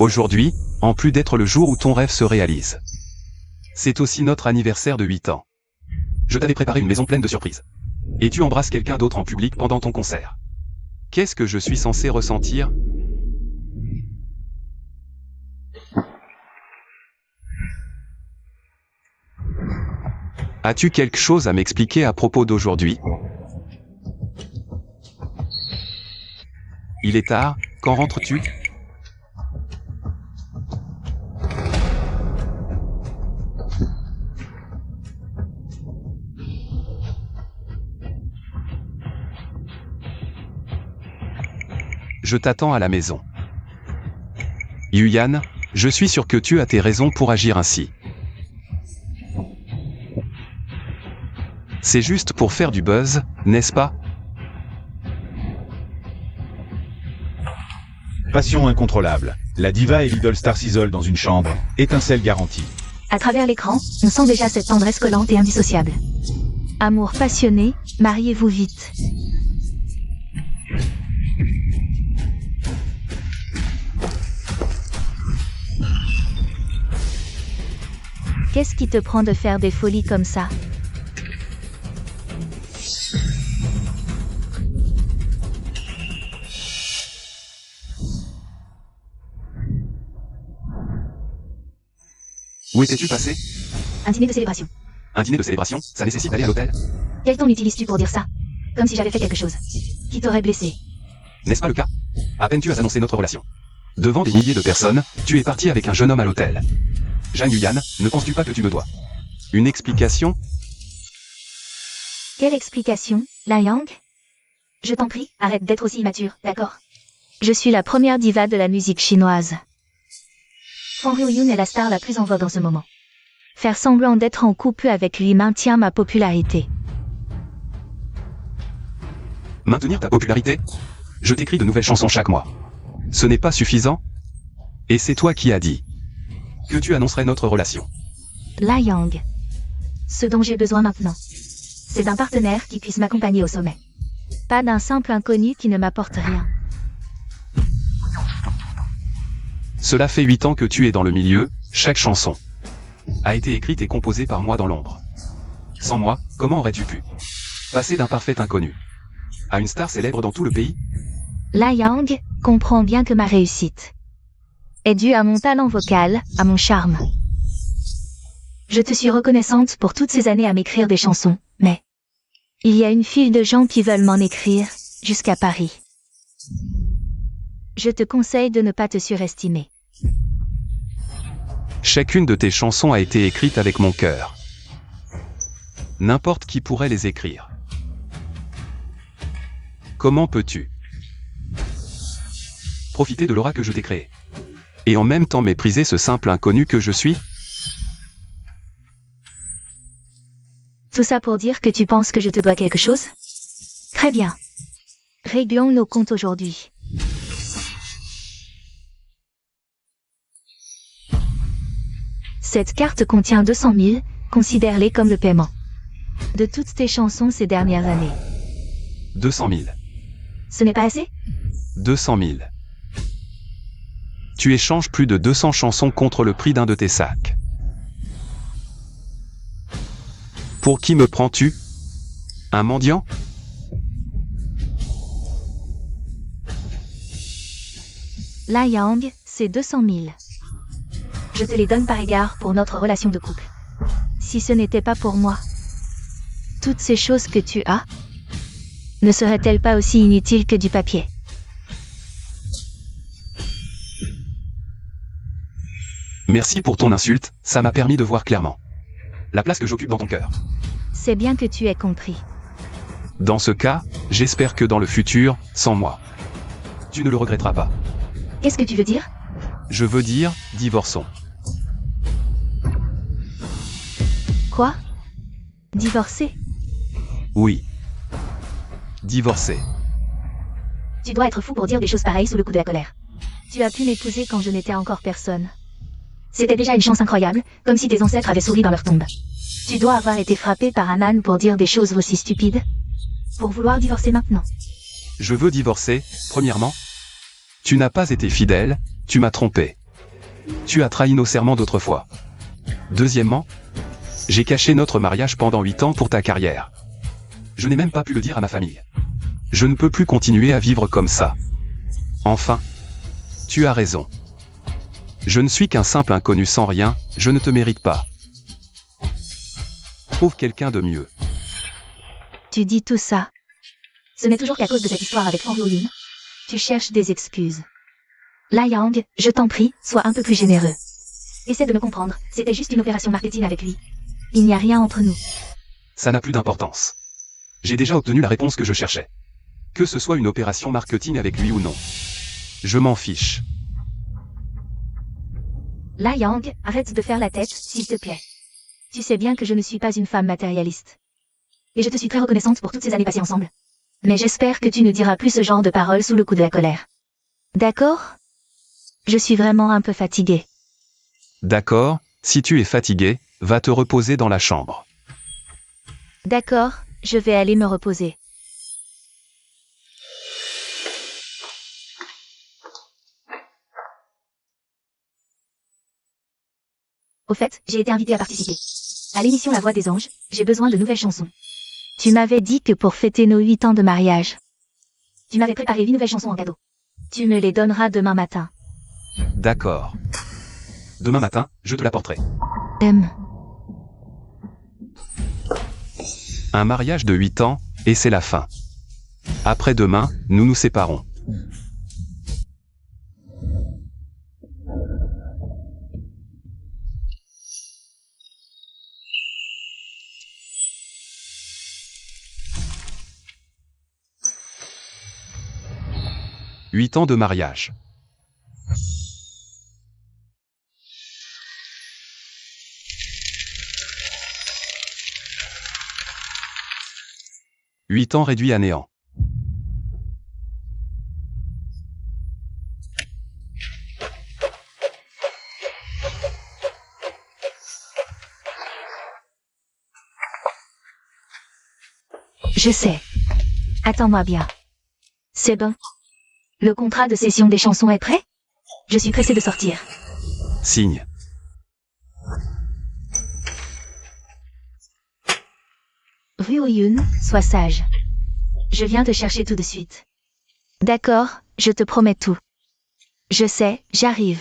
Aujourd'hui, en plus d'être le jour où ton rêve se réalise, c'est aussi notre anniversaire de 8 ans. Je t'avais préparé une maison pleine de surprises. Et tu embrasses quelqu'un d'autre en public pendant ton concert. Qu'est-ce que je suis censé ressentir ? As-tu quelque chose à m'expliquer à propos d'aujourd'hui ? Il est tard, quand rentres-tu ? Je t'attends à la maison. Yuyan, je suis sûr que tu as tes raisons pour agir ainsi. C'est juste pour faire du buzz, n'est-ce pas ? Passion incontrôlable. La diva et l'idole star s'isolent dans une chambre, étincelle garantie. À travers l'écran, on sent déjà cette tendresse collante et indissociable. Amour passionné, mariez-vous vite. Qu'est-ce qui te prend de faire des folies comme ça ? Où étais-tu passé ? Un dîner de célébration. Un dîner de célébration, ça nécessite d'aller à l'hôtel ? Quel ton utilises-tu pour dire ça ? Comme si j'avais fait quelque chose qui t'aurait blessé. N'est-ce pas le cas ? À peine tu as annoncé notre relation. Devant des milliers de personnes, tu es parti avec un jeune homme à l'hôtel. Zhang Yuyan, ne penses-tu pas que tu me dois une explication ? Quelle explication, La Yang ? Je t'en prie, arrête d'être aussi immature, d'accord ? Je suis la première diva de la musique chinoise. Fang Ruoyun est la star la plus en vogue en ce moment. Faire semblant d'être en couple avec lui maintient ma popularité. Maintenir ta popularité ? Je t'écris de nouvelles chansons chaque mois. Ce n'est pas suffisant ? Et c'est toi qui as dit que tu annoncerais notre relation. La Yang. Ce dont j'ai besoin maintenant, c'est d'un partenaire qui puisse m'accompagner au sommet. Pas d'un simple inconnu qui ne m'apporte rien. Cela fait 8 ans que tu es dans le milieu, chaque chanson a été écrite et composée par moi dans l'ombre. Sans moi, comment aurais-tu pu passer d'un parfait inconnu à une star célèbre dans tout le pays ? La Yang comprend bien que ma réussite est due à mon talent vocal, à mon charme. Je te suis reconnaissante pour toutes ces années à m'écrire des chansons, mais il y a une file de gens qui veulent m'en écrire, jusqu'à Paris. Je te conseille de ne pas te surestimer. Chacune de tes chansons a été écrite avec mon cœur. N'importe qui pourrait les écrire. Comment peux-tu profiter de l'aura que je t'ai créée et en même temps mépriser ce simple inconnu que je suis ? Tout ça pour dire que tu penses que je te dois quelque chose ? Très bien. Réglons nos comptes aujourd'hui. Cette carte contient 200 000, considère-les comme le paiement de toutes tes chansons ces dernières années. 200 000. Ce n'est pas assez ? 200 000. Tu échanges plus de 200 chansons contre le prix d'un de tes sacs. Pour qui me prends-tu ? Un mendiant ? La Yang, c'est 200 000. Je te les donne par égard pour notre relation de couple. Si ce n'était pas pour moi, toutes ces choses que tu as ne seraient-elles pas aussi inutiles que du papier ? Merci pour ton insulte, ça m'a permis de voir clairement la place que j'occupe dans ton cœur. C'est bien que tu aies compris. Dans ce cas, j'espère que dans le futur, sans moi, tu ne le regretteras pas. Qu'est-ce que tu veux dire ? Je veux dire, divorçons. Quoi ? Divorcer ? Oui. Divorcer. Tu dois être fou pour dire des choses pareilles sous le coup de la colère. Tu as pu m'épouser quand je n'étais encore personne. C'était déjà une chance incroyable, comme si tes ancêtres avaient souri dans leur tombe. Tu dois avoir été frappé par un âne pour dire des choses aussi stupides. Pour vouloir divorcer maintenant. Je veux divorcer, premièrement. Tu n'as pas été fidèle, tu m'as trompé. Tu as trahi nos serments d'autrefois. Deuxièmement, j'ai caché notre mariage pendant 8 ans pour ta carrière. Je n'ai même pas pu le dire à ma famille. Je ne peux plus continuer à vivre comme ça. Enfin, tu as raison. Je ne suis qu'un simple inconnu sans rien, je ne te mérite pas. Trouve quelqu'un de mieux. Tu dis tout ça. Ce n'est toujours qu'à cause de cette histoire avec Fang Huoyun. Tu cherches des excuses. Lai Yang, je t'en prie, sois un peu plus généreux. Essaie de me comprendre, c'était juste une opération marketing avec lui. Il n'y a rien entre nous. Ça n'a plus d'importance. J'ai déjà obtenu la réponse que je cherchais. Que ce soit une opération marketing avec lui ou non. Je m'en fiche. Lai Yang, arrête de faire la tête, s'il te plaît. Tu sais bien que je ne suis pas une femme matérialiste. Et je te suis très reconnaissante pour toutes ces années passées ensemble. Mais j'espère que tu ne diras plus ce genre de paroles sous le coup de la colère. D'accord ? Je suis vraiment un peu fatiguée. D'accord, si tu es fatigué, va te reposer dans la chambre. D'accord, je vais aller me reposer. Au fait, j'ai été invitée à participer. À l'émission La Voix des Anges, j'ai besoin de nouvelles chansons. Tu m'avais dit que pour fêter nos 8 ans de mariage, tu m'avais préparé 8 nouvelles chansons en cadeau. Tu me les donneras demain matin. D'accord. Demain matin, je te l'apporterai. Un mariage de 8 ans, et c'est la fin. Après-demain, nous nous séparons. Huit ans de mariage. Huit ans réduits à néant. Je sais. Attends-moi bien. C'est bon. Le contrat de cession des chansons est prêt ? Je suis pressée de sortir. Signe. Huoyun, sois sage. Je viens te chercher tout de suite. D'accord, je te promets tout. Je sais, j'arrive.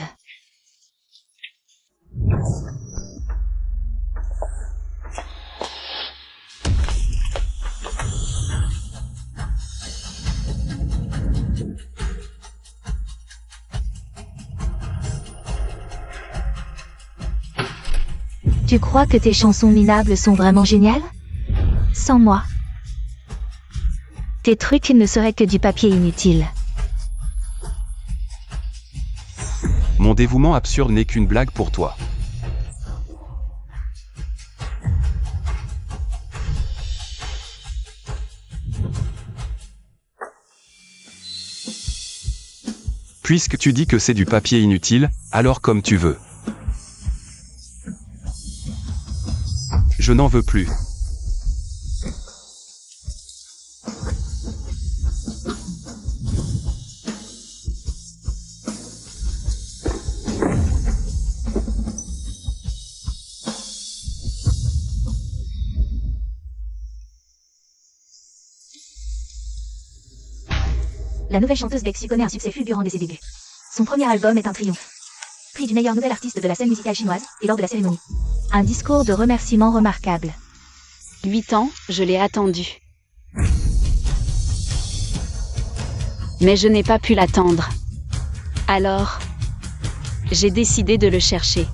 Tu crois que tes chansons minables sont vraiment géniales ? Sans moi. Tes trucs ne seraient que du papier inutile. Mon dévouement absurde n'est qu'une blague pour toi. Puisque tu dis que c'est du papier inutile, alors comme tu veux. Je n'en veux plus. La nouvelle chanteuse Bexu connaît un succès fulgurant dès ses débuts. Son premier album est un triomphe. Prix du meilleur nouvel artiste de la scène musicale chinoise, et lors de la cérémonie. Un discours de remerciement remarquable. 8 ans, je l'ai attendu. Mais je n'ai pas pu l'attendre. Alors, j'ai décidé de le chercher.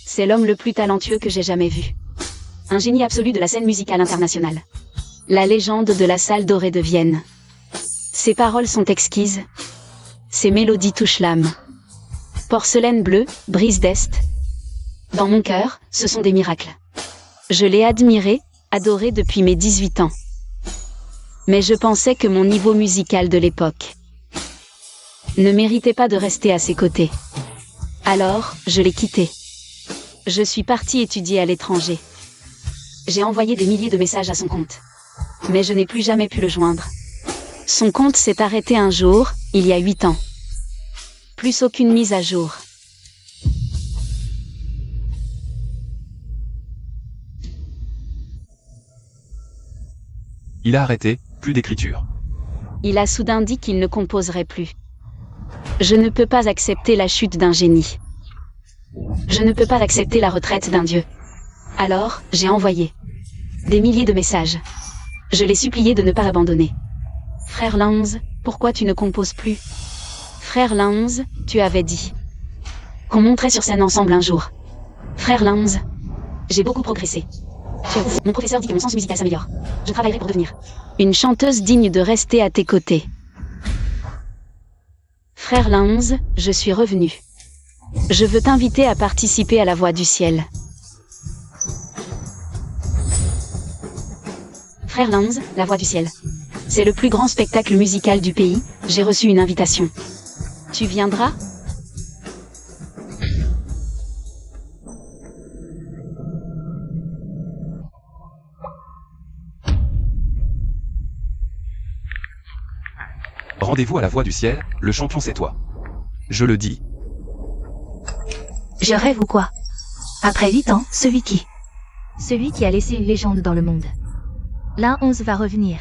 C'est l'homme le plus talentueux que j'ai jamais vu. Un génie absolu de la scène musicale internationale. La légende de la salle dorée de Vienne. Ses paroles sont exquises. Ses mélodies touchent l'âme. Porcelaine bleue, brise d'Est. Dans mon cœur, ce sont des miracles. Je l'ai admiré, adoré depuis mes 18 ans. Mais je pensais que mon niveau musical de l'époque ne méritait pas de rester à ses côtés. Alors, je l'ai quitté. Je suis partie étudier à l'étranger. J'ai envoyé des milliers de messages à son compte. Mais je n'ai plus jamais pu le joindre. Son compte s'est arrêté un jour, Il y a 8 ans. Plus aucune mise à jour. Il a arrêté, plus d'écriture. Il a soudain dit qu'il ne composerait plus. Je ne peux pas accepter la chute d'un génie. Je ne peux pas accepter la retraite d'un dieu. Alors, j'ai envoyé des milliers de messages. Je l'ai supplié de ne pas abandonner. Frère Lanz, pourquoi tu ne composes plus? Frère Lanz, tu avais dit qu'on monterait sur scène ensemble un jour. Frère Lanz, j'ai beaucoup progressé. Mon professeur dit que mon sens musical s'améliore. Je travaillerai pour devenir une chanteuse digne de rester à tes côtés. Frère Lanz, je suis revenu. Je veux t'inviter à participer à La Voix du Ciel. Frère Lanz, La Voix du Ciel. C'est le plus grand spectacle musical du pays, j'ai reçu une invitation. Tu viendras? Rendez-vous à La Voix du Ciel, le champion c'est toi. Je le dis. Je rêve ou quoi? Après 8 ans, celui qui a laissé une légende dans le monde. L'un 11 va revenir.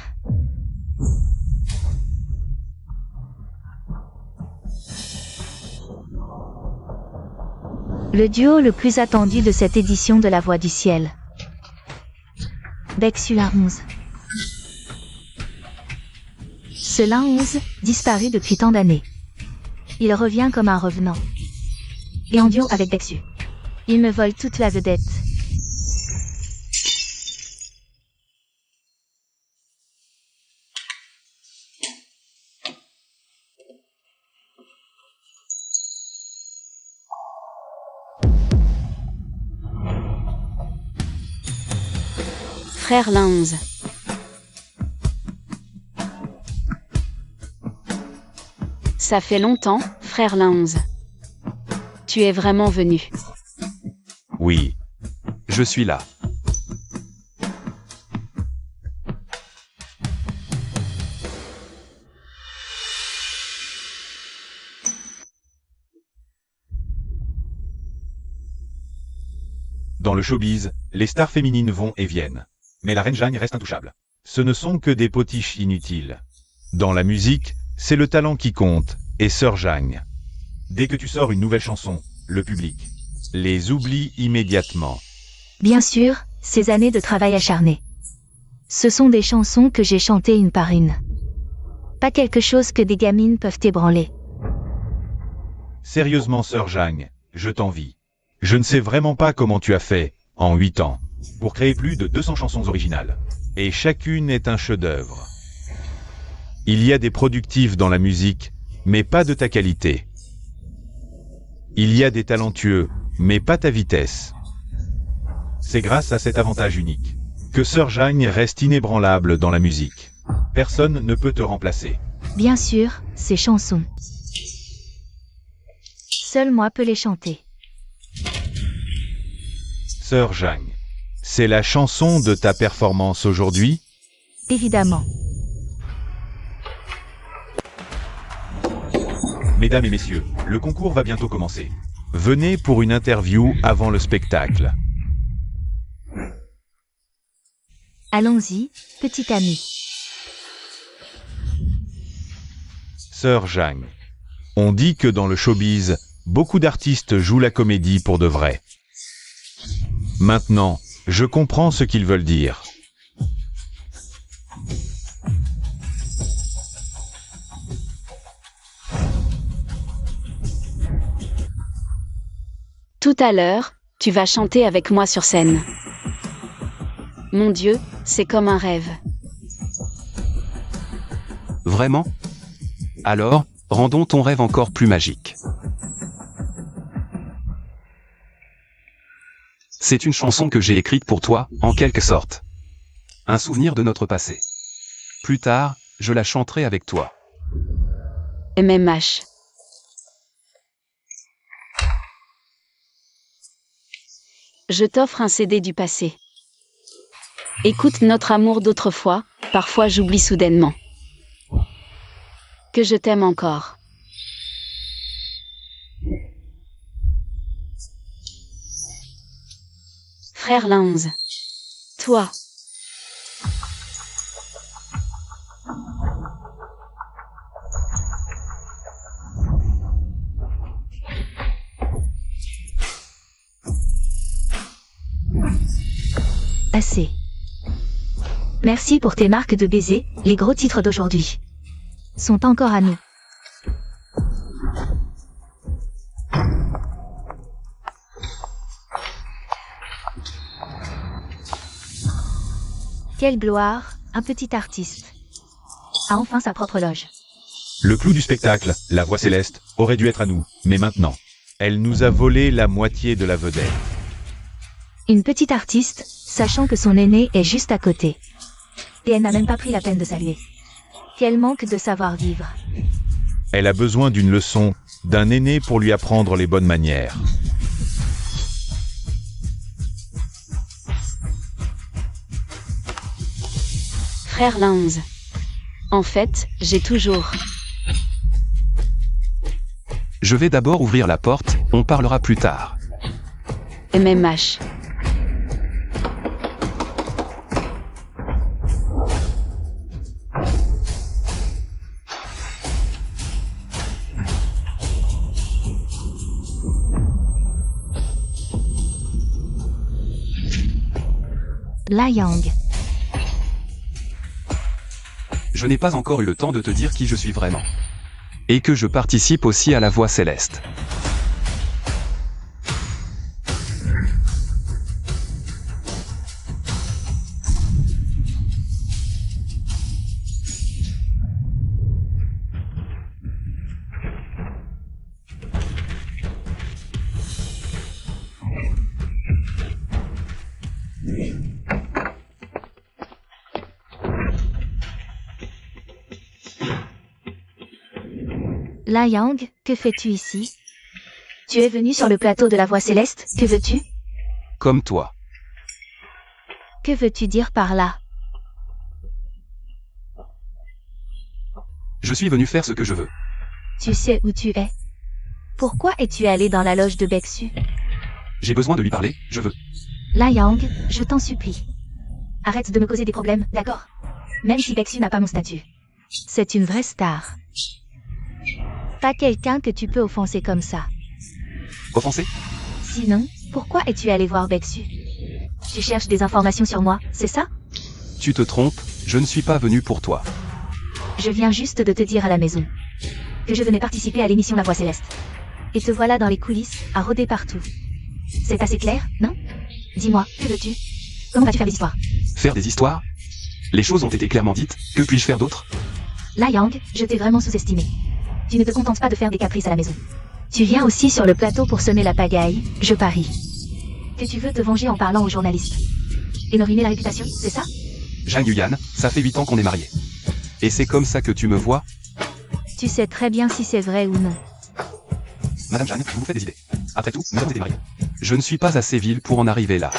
Le duo le plus attendu de cette édition de La Voix du Ciel. Dexu l'un 11. Ce l'un 11, disparu depuis tant d'années. Il revient comme un revenant. Et en duo avec Dexu. Il me vole toute la vedette. Frère Lanz. Ça fait longtemps, frère Lanz. Tu es vraiment venu. Oui. Je suis là. Dans le showbiz, les stars féminines vont et viennent. Mais la reine Jeanne reste intouchable. Ce ne sont que des potiches inutiles. Dans la musique, c'est le talent qui compte, et Sœur Jeanne. Dès que tu sors une nouvelle chanson, le public les oublie immédiatement. Bien sûr, ces années de travail acharné. Ce sont des chansons que j'ai chantées une par une. Pas quelque chose que des gamines peuvent ébranler. Sérieusement Sœur Jeanne, je t'envie. Je ne sais vraiment pas comment tu as fait, en 8 ans, pour créer plus de 200 chansons originales. Et chacune est un chef-d'œuvre. Il y a des productifs dans la musique, mais pas de ta qualité. Il y a des talentueux, mais pas ta vitesse. C'est grâce à cet avantage unique que Sœur Jeanne reste inébranlable dans la musique. Personne ne peut te remplacer. Bien sûr, ces chansons. Seul moi peux les chanter. Sœur Jeanne, c'est la chanson de ta performance aujourd'hui? Évidemment. Mesdames et messieurs, le concours va bientôt commencer. Venez pour une interview avant le spectacle. Allons-y, petit ami. Sœur Jeanne, on dit que dans le showbiz, beaucoup d'artistes jouent la comédie pour de vrai. Maintenant, je comprends ce qu'ils veulent dire. Tout à l'heure, tu vas chanter avec moi sur scène. Mon Dieu, c'est comme un rêve. Vraiment? Alors, rendons ton rêve encore plus magique. C'est une chanson que j'ai écrite pour toi, en quelque sorte. Un souvenir de notre passé. Plus tard, je la chanterai avec toi. MMH. Je t'offre un CD du passé. Écoute notre amour d'autrefois, parfois j'oublie soudainement. Que je t'aime encore. Frère Lanz. Toi. Assez. Merci pour tes marques de baiser, les gros titres d'aujourd'hui sont encore à nous. Quelle gloire, un petit artiste a enfin sa propre loge. Le clou du spectacle, la voix céleste, aurait dû être à nous, mais maintenant, elle nous a volé la moitié de la vedette. Une petite artiste, sachant que son aîné est juste à côté. Et elle n'a même pas pris la peine de saluer. Quel manque de savoir-vivre. Elle a besoin d'une leçon, d'un aîné pour lui apprendre les bonnes manières. Frère Lanz. En fait, j'ai toujours... Je vais d'abord ouvrir la porte, on parlera plus tard. MMH. La Yang. Je n'ai pas encore eu le temps de te dire qui je suis vraiment. Et que je participe aussi à la voix céleste. La Yang, que fais-tu ici? Tu es venu sur le plateau de la voix céleste, que veux-tu? Comme toi. Que veux-tu dire par là? Je suis venu faire ce que je veux. Tu sais où tu es? Pourquoi es-tu allé dans la loge de Bexu? J'ai besoin de lui parler, je veux. La Yang, je t'en supplie. Arrête de me causer des problèmes, d'accord? Même si Bexu n'a pas mon statut. C'est une vraie star. Pas quelqu'un que tu peux offenser comme ça. Offensé? Sinon, pourquoi es-tu allé voir Bexu? Tu cherches des informations sur moi, c'est ça? Tu te trompes, je ne suis pas venu pour toi. Je viens juste de te dire à la maison que je venais participer à l'émission La Voix Céleste. Et te voilà dans les coulisses, à rôder partout. C'est assez clair, non? Dis-moi, que veux-tu? Comment vas-tu faire des histoires? Faire des histoires? Les choses ont été clairement dites, que puis-je faire d'autre? La Yang, je t'ai vraiment sous-estimé. Tu ne te contentes pas de faire des caprices à la maison. Tu viens aussi sur le plateau pour semer la pagaille, je parie. Que tu veux te venger en parlant aux journalistes. Et me ruiner la réputation, c'est ça? Zhang Yuyan, ça fait 8 ans qu'on est mariés. Et c'est comme ça que tu me vois? Tu sais très bien si c'est vrai ou non. Madame Zhang, vous faites des idées. Après tout, nous avons été mariés. Je ne suis pas assez vil pour en arriver là.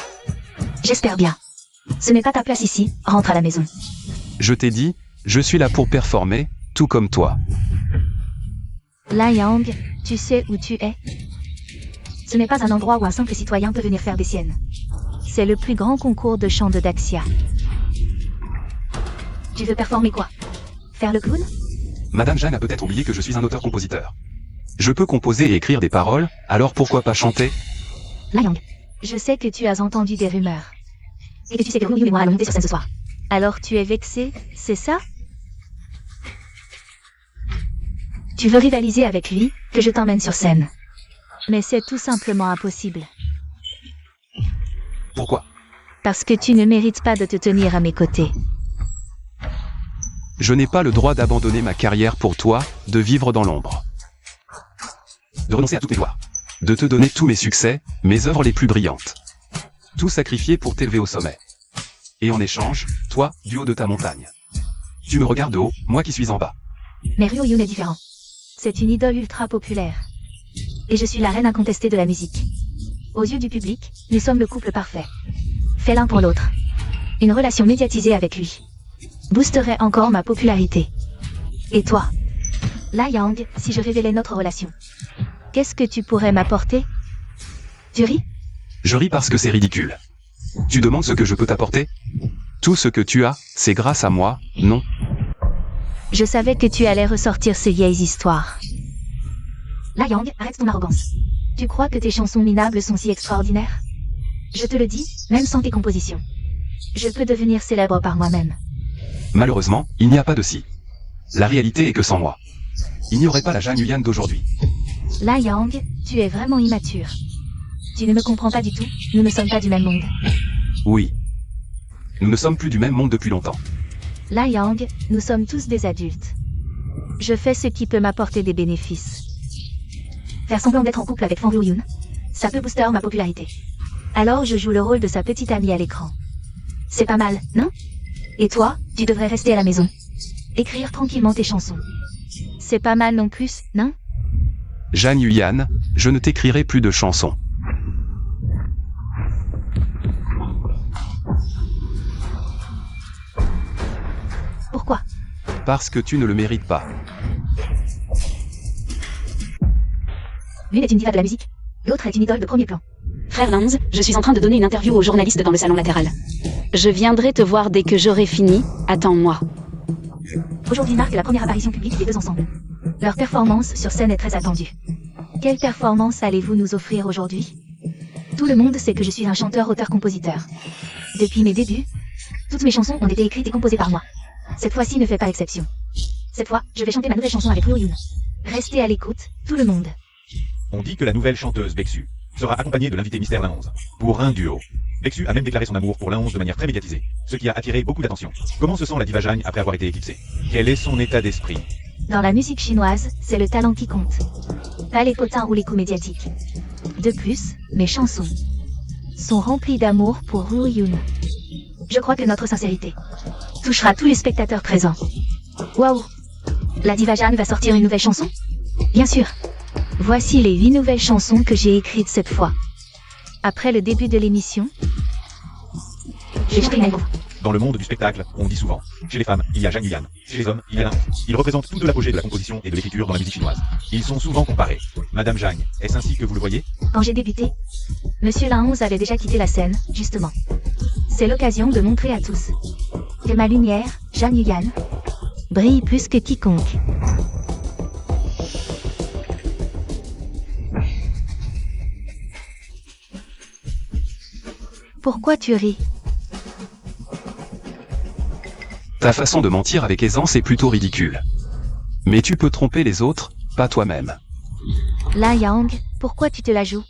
J'espère bien. Ce n'est pas ta place ici, rentre à la maison. Je t'ai dit, je suis là pour performer, tout comme toi. La Yang, tu sais où tu es? Ce n'est pas un endroit où un simple citoyen peut venir faire des siennes. C'est le plus grand concours de chant de Daxia. Tu veux performer quoi? Faire le clown? Madame Zhang a peut-être oublié que je suis un auteur-compositeur. Je peux composer et écrire des paroles, alors pourquoi pas chanter? La Yang, je sais que tu as entendu des rumeurs. Et que tu sais que Ryu et moi allons monter sur scène ce soir. Alors tu es vexé, c'est ça? Tu veux rivaliser avec lui, que je t'emmène sur scène. Mais c'est tout simplement impossible. Pourquoi? Parce que tu ne mérites pas de te tenir à mes côtés. Je n'ai pas le droit d'abandonner ma carrière pour toi, de vivre dans l'ombre. De renoncer à toutes mes gloires. De te donner tous mes succès, mes œuvres les plus brillantes. Tout sacrifier pour t'élever au sommet. Et en échange, toi, du haut de ta montagne. Tu me regardes de haut, moi qui suis en bas. Mais Ryu est différent. C'est une idole ultra populaire. Et je suis la reine incontestée de la musique. Aux yeux du public, nous sommes le couple parfait. Fait l'un pour l'autre. Une relation médiatisée avec lui boosterait encore ma popularité. Et toi, La Yang, si je révélais notre relation, qu'est-ce que tu pourrais m'apporter? Tu ris? Je ris parce que c'est ridicule. Tu demandes ce que je peux t'apporter? Tout ce que tu as, c'est grâce à moi, non? Je savais que tu allais ressortir ces vieilles histoires. La Yang, arrête ton arrogance. Tu crois que tes chansons minables sont si extraordinaires? Je te le dis, même sans tes compositions. Je peux devenir célèbre par moi-même. Malheureusement, il n'y a pas de si. La réalité est que sans moi, il n'y aurait pas la Zhang Yuyan d'aujourd'hui. La Yang, tu es vraiment immature. Tu ne me comprends pas du tout, nous ne sommes pas du même monde. Oui. Nous ne sommes plus du même monde depuis longtemps. La Yang, nous sommes tous des adultes. Je fais ce qui peut m'apporter des bénéfices. Faire semblant d'être en couple avec Fang Ruoyun, ça peut booster ma popularité. Alors je joue le rôle de sa petite amie à l'écran. C'est pas mal, non? Et toi, tu devrais rester à la maison. Écrire tranquillement tes chansons. C'est pas mal non plus, non? Zhang Yuyan, je ne t'écrirai plus de chansons. Pourquoi? Parce que tu ne le mérites pas. L'une est une diva de la musique, l'autre est une idole de premier plan. Frère Lanz, je suis en train de donner une interview aux journalistes dans le salon latéral. Je viendrai te voir dès que j'aurai fini, attends-moi. Aujourd'hui marque la première apparition publique des deux ensemble. Leur performance sur scène est très attendue. Quelle performance allez-vous nous offrir aujourd'hui? Tout le monde sait que je suis un chanteur-auteur-compositeur. Depuis mes débuts, toutes mes chansons ont été écrites et composées par moi. Cette fois-ci ne fait pas exception. Cette fois, je vais chanter ma nouvelle chanson avec Ruoyun. Restez à l'écoute, tout le monde. On dit que la nouvelle chanteuse Bexu sera accompagnée de l'invité mystère Lin 11 pour un duo. Bexu a même déclaré son amour pour Lin 11 de manière très médiatisée, ce qui a attiré beaucoup d'attention. Comment se sent la diva Zhang après avoir été éclipsée? Quel est son état d'esprit? Dans la musique chinoise, c'est le talent qui compte. Pas les potins ou les coups médiatiques. De plus, mes chansons sont remplies d'amour pour Ruoyun. Je crois que notre sincérité touchera tous les spectateurs présents. Waouh! La diva Zhang va sortir une nouvelle chanson? Bien sûr. Voici les 8 nouvelles chansons que j'ai écrites cette fois. Après le début de l'émission, j'ai chanté une. Dans le monde du spectacle, on dit souvent, chez les femmes, il y a Zhang Yuyan, chez les hommes, il y a Lin 11. Ils représentent tout de l'apogée de la composition et de l'écriture dans la musique chinoise. Ils sont souvent comparés. Madame Zhang, est-ce ainsi que vous le voyez? Quand j'ai débuté, Monsieur Lin 11 avait déjà quitté la scène, justement. C'est l'occasion de montrer à tous que ma lumière, Zhang Yuyan, brille plus que quiconque. Pourquoi tu ris? Ta façon de mentir avec aisance est plutôt ridicule. Mais tu peux tromper les autres, pas toi-même. La Yang, pourquoi tu te la joues?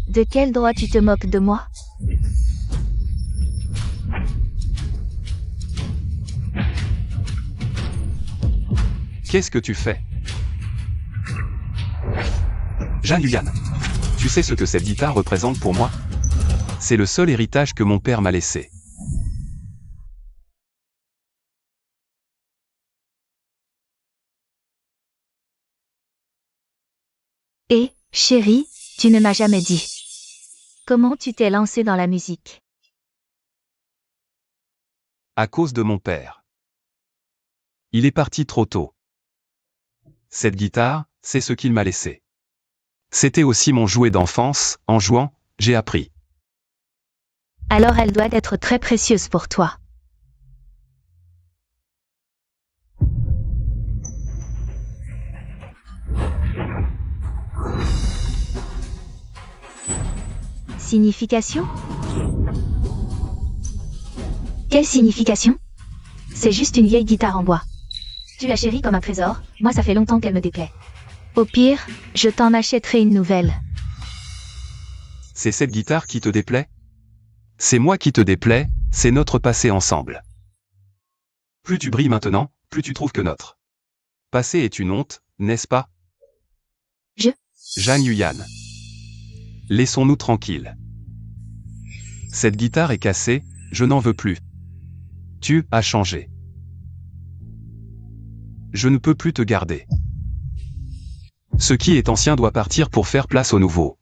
De quel droit tu te moques de moi? Qu'est-ce que tu fais? Zhang Yuyan, tu sais ce que cette guitare représente pour moi? C'est le seul héritage que mon père m'a laissé. Et, chérie, tu ne m'as jamais dit. Comment tu t'es lancé dans la musique? À cause de mon père. Il est parti trop tôt. Cette guitare, c'est ce qu'il m'a laissé. C'était aussi mon jouet d'enfance, en jouant, j'ai appris. Alors elle doit être très précieuse pour toi. Signification? Quelle signification? C'est juste une vieille guitare en bois. Tu la chéris comme un trésor, moi ça fait longtemps qu'elle me déplaît. Au pire, je t'en achèterai une nouvelle. C'est cette guitare qui te déplaît? C'est moi qui te déplaît, c'est notre passé ensemble. Plus tu brilles maintenant, plus tu trouves que notre passé est une honte, n'est-ce pas? Zhang Yuyan. Laissons-nous tranquilles. Cette guitare est cassée, je n'en veux plus. Tu as changé. Je ne peux plus te garder. Ce qui est ancien doit partir pour faire place au nouveau.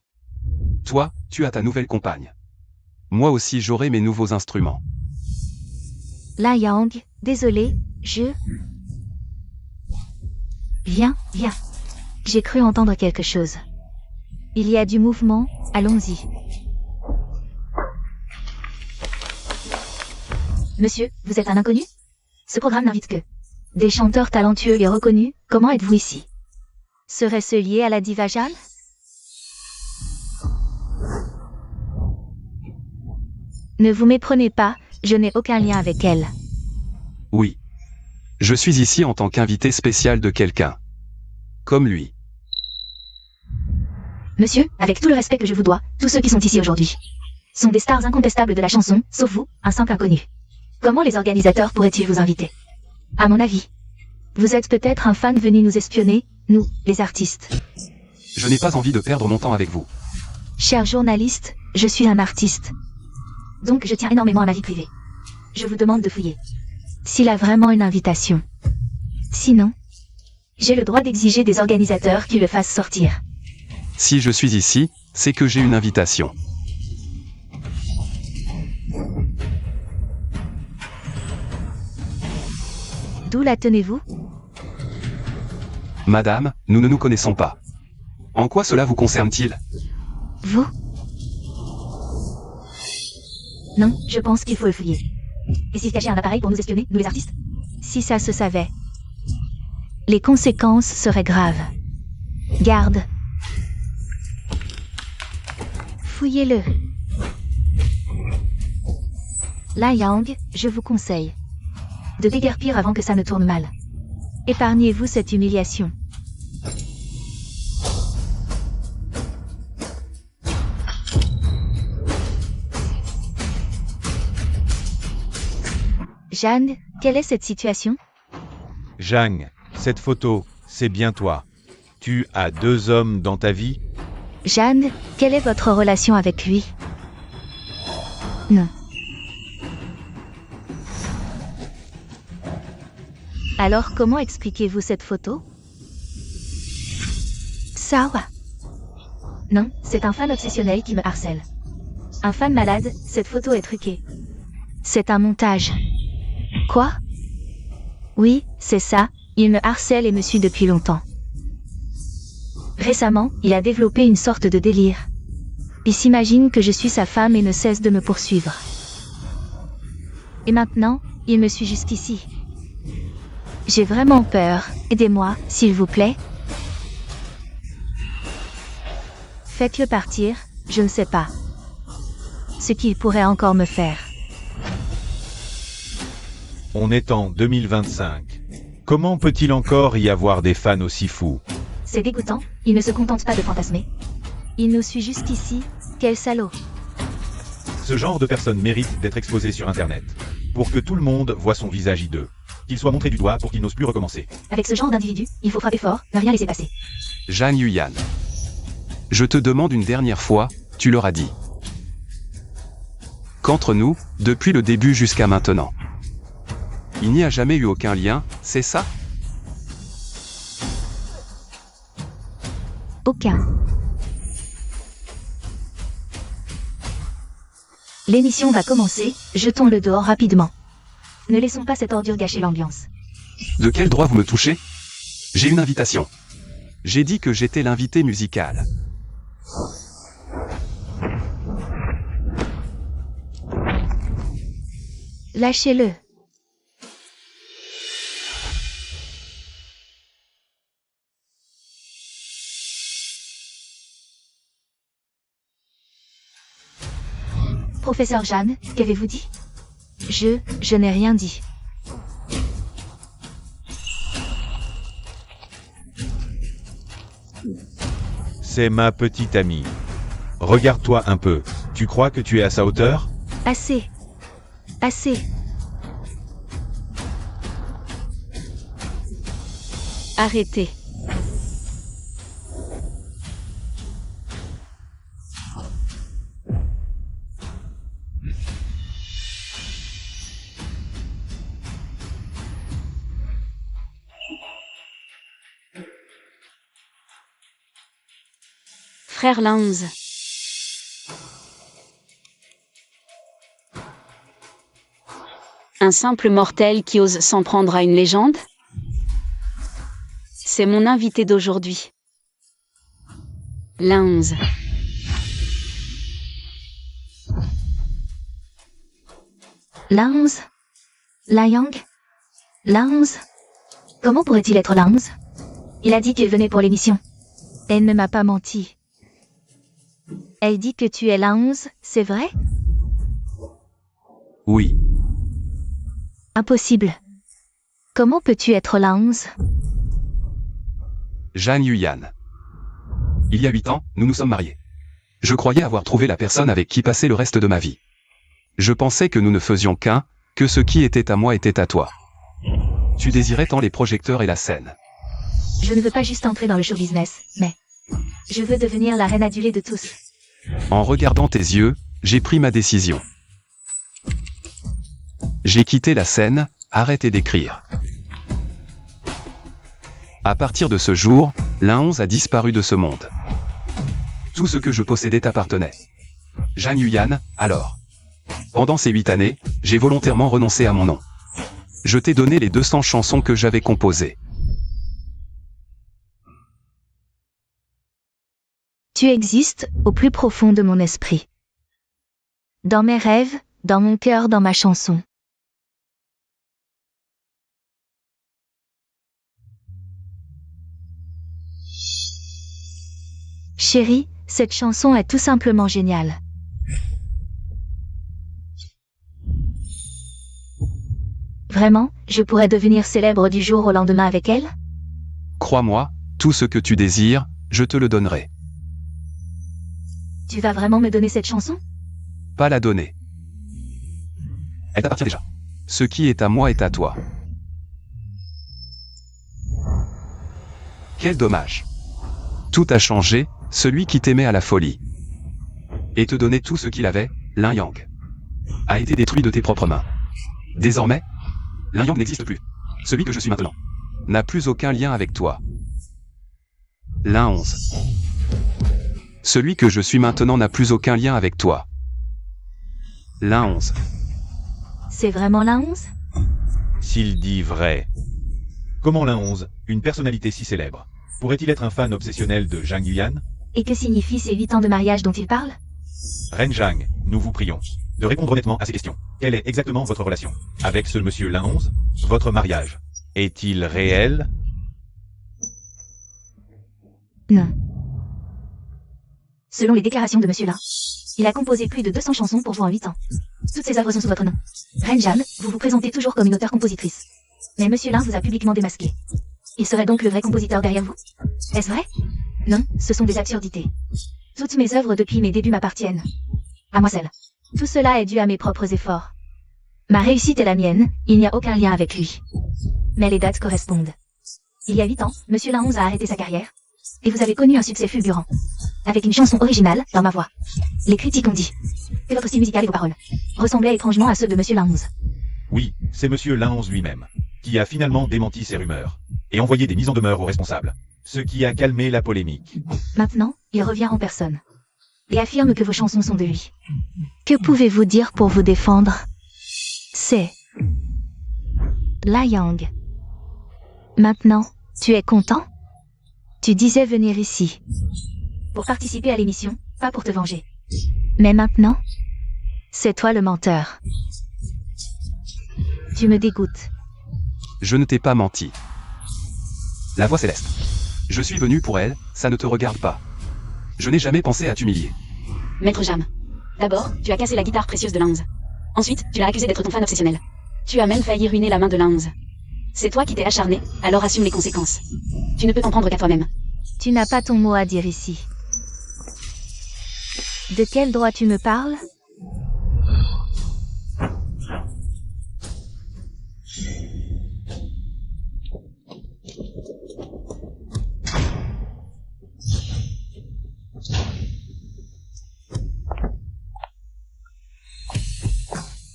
Toi, tu as ta nouvelle compagne. Moi aussi j'aurai mes nouveaux instruments. La Yang, désolé, Viens, viens. J'ai cru entendre quelque chose. Il y a du mouvement, allons-y. Monsieur, vous êtes un inconnu? Ce programme n'invite que des chanteurs talentueux et reconnus. Comment êtes-vous ici? Serait-ce lié à la diva Jeanne? Ne vous méprenez pas, je n'ai aucun lien avec elle. Oui. Je suis ici en tant qu'invité spécial de quelqu'un. Comme lui. Monsieur, avec tout le respect que je vous dois, tous ceux qui sont ici aujourd'hui sont des stars incontestables de la chanson, sauf vous, un simple inconnu. Comment les organisateurs pourraient-ils vous inviter? À mon avis, vous êtes peut-être un fan venu nous espionner, nous, les artistes. Je n'ai pas envie de perdre mon temps avec vous. Cher journaliste, je suis un artiste. Donc je tiens énormément à ma vie privée. Je vous demande de fouiller. S'il a vraiment une invitation. Sinon, j'ai le droit d'exiger des organisateurs qui le fassent sortir. Si je suis ici, c'est que j'ai une invitation. D'où la tenez-vous? Madame, nous ne nous connaissons pas. En quoi cela vous concerne-t-il? Vous? Non, je pense qu'il faut le fouiller. Et s'il cachait un appareil pour nous espionner, nous les artistes? Si ça se savait, les conséquences seraient graves. Garde. Fouillez-le. Lai Yang, je vous conseille de déguerpir avant que ça ne tourne mal. Épargnez-vous cette humiliation. Jeanne, quelle est cette situation? Zhang, cette photo, c'est bien toi. Tu as 2 hommes dans ta vie? Jeanne, quelle est votre relation avec lui? Non. Alors comment expliquez-vous cette photo? Sawa. Non, c'est un fan obsessionnel qui me harcèle. Un fan malade, cette photo est truquée. C'est un montage. Quoi? Oui, c'est ça, il me harcèle et me suit depuis longtemps. Récemment, il a développé une sorte de délire. Il s'imagine que je suis sa femme et ne cesse de me poursuivre. Et maintenant, il me suit jusqu'ici. J'ai vraiment peur, aidez-moi, s'il vous plaît. Faites-le partir, je ne sais pas ce qu'il pourrait encore me faire. On est en 2025. Comment peut-il encore y avoir des fans aussi fous? C'est dégoûtant, il ne se contente pas de fantasmer. Il nous suit jusqu'ici, quel salaud. Ce genre de personne mérite d'être exposé sur Internet. Pour que tout le monde voit son visage hideux. Qu'il soit montré du doigt pour qu'il n'ose plus recommencer. Avec ce genre d'individu, il faut frapper fort, ne rien laisser passer. Zhang Yuyan. Je te demande une dernière fois, tu leur as dit. Qu'entre nous, depuis le début jusqu'à maintenant, il n'y a jamais eu aucun lien, c'est ça? Aucun. L'émission va commencer, jetons-le dehors rapidement. Ne laissons pas cette ordure gâcher l'ambiance. De quel droit vous me touchez? J'ai une invitation. J'ai dit que j'étais l'invité musical. Lâchez-le. Professeur Jeanne, qu'avez-vous dit? Je n'ai rien dit. C'est ma petite amie. Regarde-toi un peu. Tu crois que tu es à sa hauteur? Assez. Assez. Arrêtez. Frère Lanz. Un simple mortel qui ose s'en prendre à une légende? C'est mon invité d'aujourd'hui. La 11. La 11 La Yang La 11 Comment pourrait-il être la 11 Il a dit qu'il venait pour l'émission. Elle ne m'a pas menti. Elle dit que tu es la 11, c'est vrai? Oui. Impossible. Comment peux-tu être la 11? Zhang Yuyan. Il y a 8 ans, nous nous sommes mariés. Je croyais avoir trouvé la personne avec qui passer le reste de ma vie. Je pensais que nous ne faisions qu'un, que ce qui était à moi était à toi. Tu désirais tant les projecteurs et la scène. Je ne veux pas juste entrer dans le show business, mais je veux devenir la reine adulée de tous. En regardant tes yeux, j'ai pris ma décision. J'ai quitté la scène, arrêté d'écrire. À partir de ce jour, la 11 a disparu de ce monde. Tout ce que je possédais t'appartenait. Zhang Yuyan, alors. Pendant ces 8 années, j'ai volontairement renoncé à mon nom. Je t'ai donné les 200 chansons que j'avais composées. Tu existes au plus profond de mon esprit. Dans mes rêves, dans mon cœur, dans ma chanson. Chérie, cette chanson est tout simplement géniale. Vraiment, je pourrais devenir célèbre du jour au lendemain avec elle? Crois-moi, tout ce que tu désires, je te le donnerai. Tu vas vraiment me donner cette chanson? Pas la donner. Elle t'appartient déjà. Ce qui est à moi est à toi. Quel dommage. Tout a changé, celui qui t'aimait à la folie. Et te donnait tout ce qu'il avait, Lin Yang. A été détruit de tes propres mains. Désormais, Lin Yang n'existe plus. Celui que je suis maintenant n'a plus aucun lien avec toi. Lin 11. Celui que je suis maintenant n'a plus aucun lien avec toi. Lin 11. C'est vraiment la 11? S'il dit vrai. Comment l'un 11, une personnalité si célèbre, pourrait-il être un fan obsessionnel de Zhang Yuyan? Et que signifient ces 8 ans de mariage dont il parle? Reine Zhang, nous vous prions de répondre honnêtement à ces questions. Quelle est exactement votre relation avec ce monsieur l'un 11? Votre mariage est-il réel? Non. Selon les déclarations de Monsieur Lin, il a composé plus de 200 chansons pour vous en 8 ans. Toutes ces œuvres sont sous votre nom. Reine Jeanne, vous vous présentez toujours comme une auteure-compositrice. Mais Monsieur Lin vous a publiquement démasqué. Il serait donc le vrai compositeur derrière vous? Est-ce vrai? Non, ce sont des absurdités. Toutes mes œuvres depuis mes débuts m'appartiennent. À moi seule. Tout cela est dû à mes propres efforts. Ma réussite est la mienne, il n'y a aucun lien avec lui. Mais les dates correspondent. Il y a 8 ans, Monsieur Lin 11 a arrêté sa carrière. Et vous avez connu un succès fulgurant. Avec une chanson originale, dans ma voix. Les critiques ont dit que votre style musical et vos paroles ressemblaient étrangement à ceux de Monsieur Lin 11. Oui, c'est monsieur l'un 11 lui-même, qui a finalement démenti ces rumeurs, et envoyé des mises en demeure aux responsables. Ce qui a calmé la polémique. Maintenant, il revient en personne. Et affirme que vos chansons sont de lui. Que pouvez-vous dire pour vous défendre? C'est La Yang. Maintenant, tu es content? Tu disais venir ici pour participer à l'émission, pas pour te venger. Mais maintenant, c'est toi le menteur. Tu me dégoûtes. Je ne t'ai pas menti. La voix céleste. Je suis venu pour elle, ça ne te regarde pas. Je n'ai jamais pensé à t'humilier. Maître Jam. D'abord, tu as cassé la guitare précieuse de Lanz. Ensuite, tu l'as accusé d'être ton fan obsessionnel. Tu as même failli ruiner la main de Lanz. C'est toi qui t'es acharné, alors assume les conséquences. Tu ne peux t'en prendre qu'à toi-même. Tu n'as pas ton mot à dire ici. De quel droit tu me parles?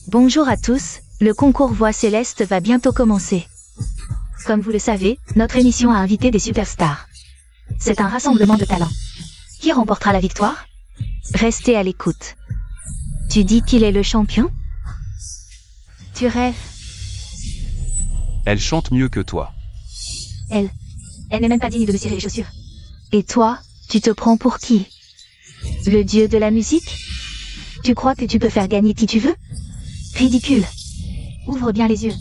Bonjour à tous, le concours Voix Céleste va bientôt commencer. Comme vous le savez, notre émission a invité des superstars. C'est un rassemblement de talents. Qui remportera la victoire? Restez à l'écoute. Tu dis qu'il est le champion? Tu rêves. Elle chante mieux que toi. Elle Elle n'est même pas digne de me cirer les chaussures. Et toi, tu te prends pour qui? Le dieu de la musique? Tu crois que tu peux faire gagner qui tu veux? Ridicule. Ouvre bien les yeux.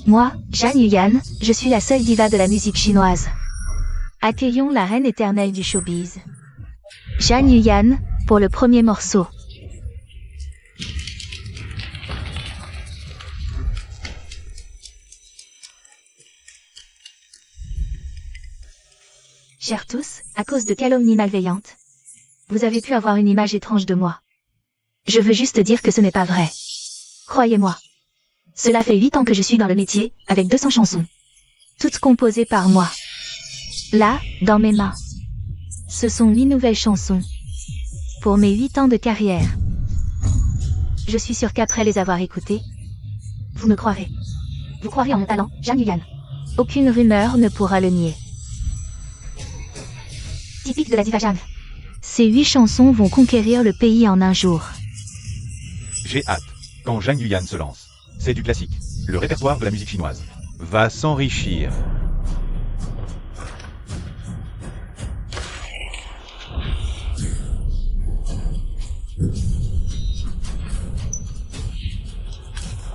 Moi, Zhang Yuyan, je suis la seule diva de la musique chinoise. Accueillons la reine éternelle du showbiz. Zhang Yuyan, pour le premier morceau. Chers tous, à cause de calomnies malveillantes, vous avez pu avoir une image étrange de moi. Je veux juste dire que ce n'est pas vrai. Croyez-moi. Cela fait 8 ans que je suis dans le métier, avec 200 chansons. Toutes composées par moi. Là, dans mes mains. Ce sont 8 nouvelles chansons. Pour mes 8 ans de carrière. Je suis sûre qu'après les avoir écoutées, vous me croirez. Vous croirez en mon talent, Zhang Yuyan. Aucune rumeur ne pourra le nier. Typique de la diva Zhang. Ces 8 chansons vont conquérir le pays en un jour. J'ai hâte. Quand Zhang Yuyan se lance. C'est du classique. Le répertoire de la musique chinoise va s'enrichir.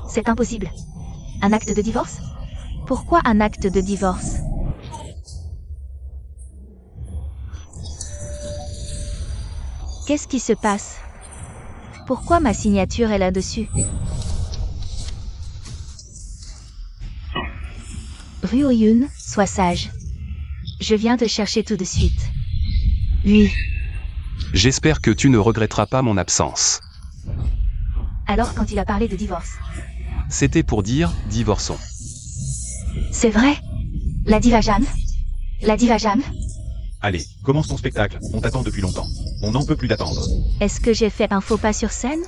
C'est impossible. Un acte de divorce? Pourquoi un acte de divorce? Qu'est-ce qui se passe? Pourquoi ma signature est là-dessus? Ryu Yun, sois sage. Je viens te chercher tout de suite. Oui. J'espère que tu ne regretteras pas mon absence. Alors quand il a parlé de divorce? C'était pour dire, divorçons. C'est vrai? La diva Zhang? La diva Zhang? Allez, commence ton spectacle. On t'attend depuis longtemps. On n'en peut plus d'attendre. Est-ce que j'ai fait un faux pas sur scène?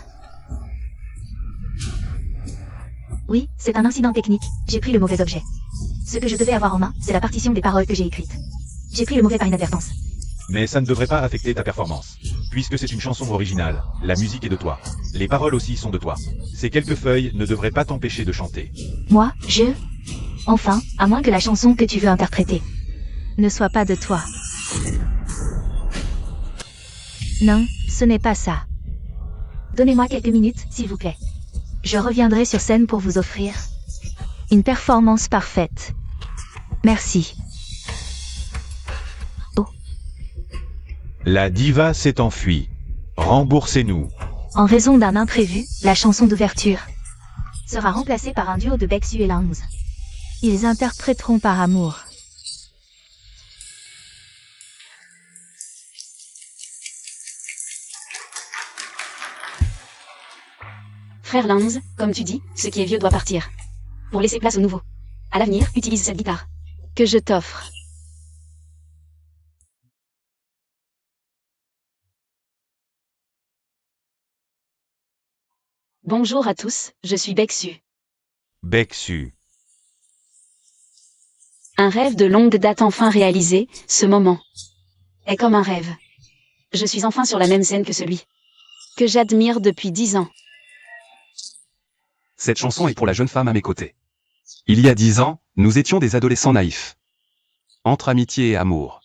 Oui, c'est un incident technique. J'ai pris le mauvais objet. Ce que je devais avoir en main, c'est la partition des paroles que j'ai écrites. J'ai pris le mauvais par inadvertance. Mais ça ne devrait pas affecter ta performance. Puisque c'est une chanson originale, la musique est de toi. Les paroles aussi sont de toi. Ces quelques feuilles ne devraient pas t'empêcher de chanter. Moi, Enfin, à moins que la chanson que tu veux interpréter ne soit pas de toi. Non, ce n'est pas ça. Donnez-moi quelques minutes, s'il vous plaît. Je reviendrai sur scène pour vous offrir une performance parfaite. Merci. Oh. La diva s'est enfuie. Remboursez-nous. En raison d'un imprévu, la chanson d'ouverture sera remplacée par un duo de Baeksu et Langs. Ils interpréteront par amour. Frère Langs, comme tu dis, ce qui est vieux doit partir. Pour laisser place au nouveau. À l'avenir, utilise cette guitare. Que je t'offre. Bonjour à tous, je suis Baeksu. Baeksu. Un rêve de longue date enfin réalisé, ce moment est comme un rêve. Je suis enfin sur la même scène que celui que j'admire depuis 10 ans. Cette chanson est pour la jeune femme à mes côtés. Il y a 10 ans, nous étions des adolescents naïfs. Entre amitié et amour.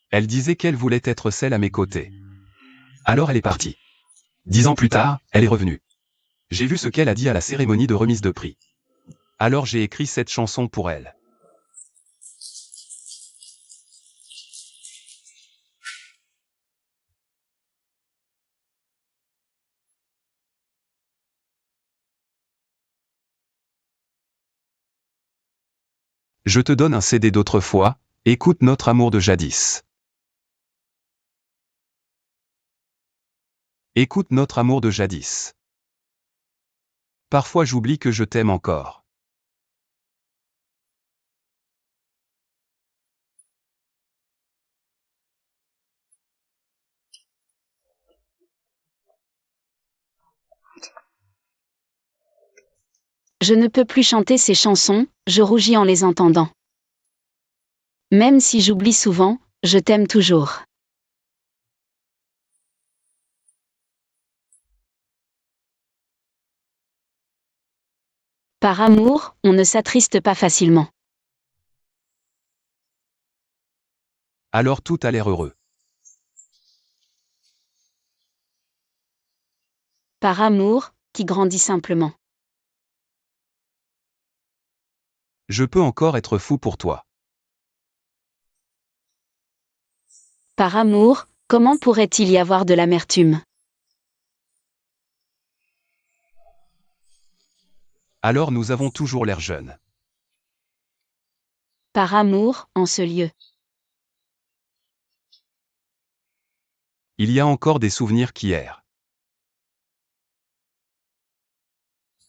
Elle disait qu'elle voulait être celle à mes côtés. Alors elle est partie. 10 ans plus tard, elle est revenue. J'ai vu ce qu'elle a dit à la cérémonie de remise de prix. Alors j'ai écrit cette chanson pour elle. Je te donne un CD d'autrefois, écoute notre amour de jadis. Écoute notre amour de jadis. Parfois j'oublie que je t'aime encore. Je ne peux plus chanter ces chansons, je rougis en les entendant. Même si j'oublie souvent, je t'aime toujours. Par amour, on ne s'attriste pas facilement. Alors tout a l'air heureux. Par amour, qui grandit simplement. Je peux encore être fou pour toi. Par amour, comment pourrait-il y avoir de l'amertume? Alors nous avons toujours l'air jeunes. Par amour, en ce lieu. Il y a encore des souvenirs qui errent.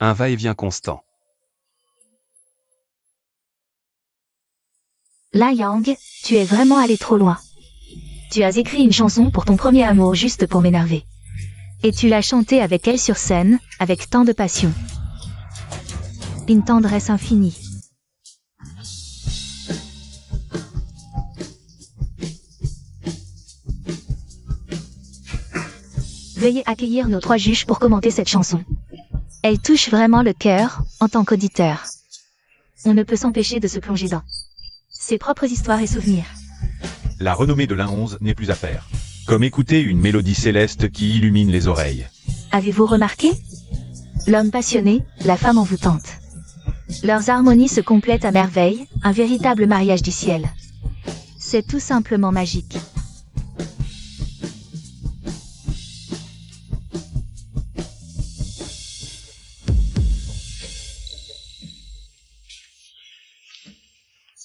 Un va-et-vient constant. La Yang, tu es vraiment allé trop loin. Tu as écrit une chanson pour ton premier amour juste pour m'énerver. Et tu l'as chantée avec elle sur scène, avec tant de passion. Une tendresse infinie. Veuillez accueillir nos 3 juges pour commenter cette chanson. Elle touche vraiment le cœur, en tant qu'auditeur. On ne peut s'empêcher de se plonger dans ses propres histoires et souvenirs. La renommée de l'Ain 11 n'est plus à faire. Comme écouter une mélodie céleste qui illumine les oreilles. Avez-vous remarqué? L'homme passionné, la femme envoûtante. Leurs harmonies se complètent à merveille, un véritable mariage du ciel. C'est tout simplement magique.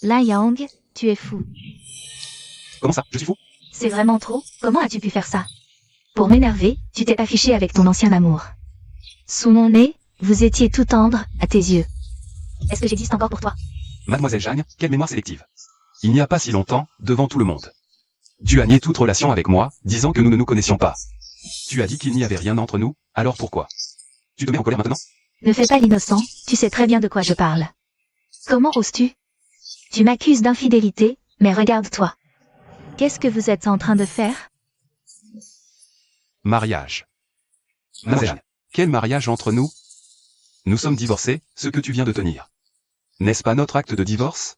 La Yang, tu es fou. Comment ça? Je suis fou? C'est vraiment trop? Comment as-tu pu faire ça? Pour m'énerver, tu t'es affiché avec ton ancien amour. Sous mon nez, vous étiez tout tendre, à tes yeux. Est-ce que j'existe encore pour toi? Mademoiselle Jeanne, quelle mémoire sélective. Il n'y a pas si longtemps, devant tout le monde. Tu as nié toute relation avec moi, disant que nous ne nous connaissions pas. Tu as dit qu'il n'y avait rien entre nous, alors pourquoi? Tu te mets en colère maintenant? Ne fais pas l'innocent, tu sais très bien de quoi je parle. Comment oses-tu? Tu m'accuses d'infidélité, mais regarde-toi. Qu'est-ce que vous êtes en train de faire? Mariage. Mademoiselle Jeanne, quel mariage entre nous? Nous sommes divorcés, ce que tu viens de tenir. N'est-ce pas notre acte de divorce?